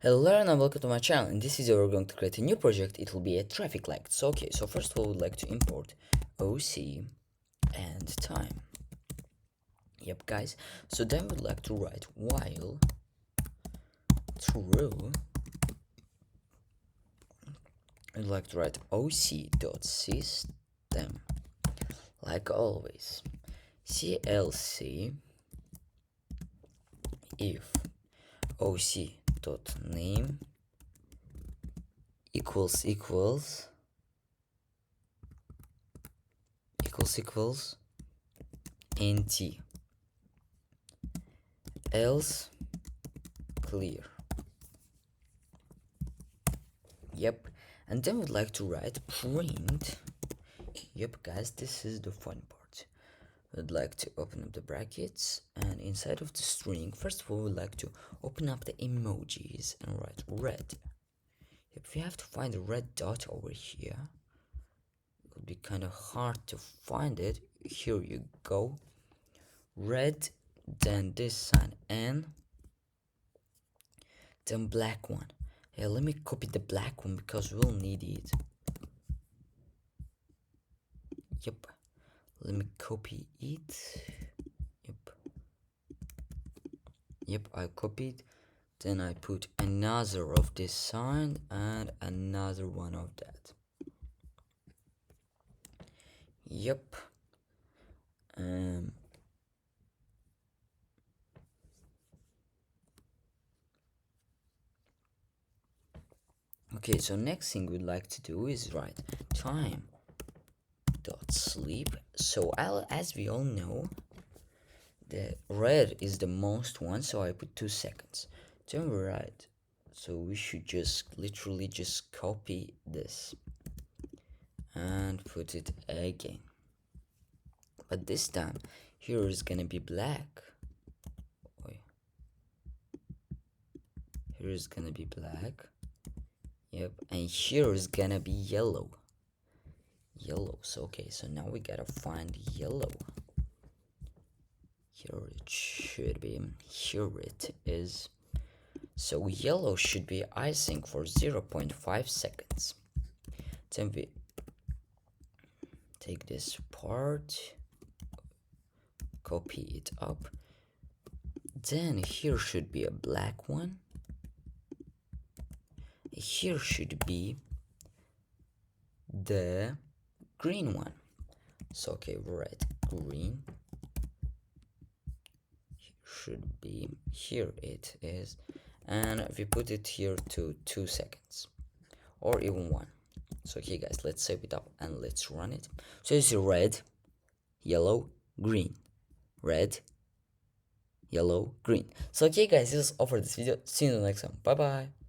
Hello and welcome to my channel. In this video we're going to create a new project. It will be a traffic light. So first of all we'd like to import OC and time. Yep guys. So then we'd like to write while true. We'd like to write OC.system like always. CLC if OC.name equals nt, else clear. Yep, and then we'd like to write print. Yep guys, this is the fun part. We'd like to open up the brackets, and inside of the string, first of all we'd like to open up the emojis and write red. Yep, we have to find the red dot over here. It would be kind of hard to find it. Here you go. Red, then this sign N, then black one. Yeah, let me copy the black one because we'll need it. Yep, let me copy it. Yep, I copied. Then I put another of this sign and another one of that. Yep. Okay, so next thing we'd like to do is write time dot sleep. So as we all know, the red is the most one, so I put 2 seconds. Then we write, so we should just literally just copy this and put it again, but this time here is gonna be black. Here is gonna be black. Yep, and here is gonna be yellow. So so now we gotta find yellow. Here it should be. Here it is. So yellow should be icing for 0.5 seconds. Then we take this part, copy it up. Then here should be a black one. Here should be the green one. So we write green. Should be, here it is, and we put it here to 2 seconds or even 1. So guys, let's save it up and let's run it. So you see red, yellow, green, red, yellow, green. So guys, this is all for this video. See you in the next one. Bye bye.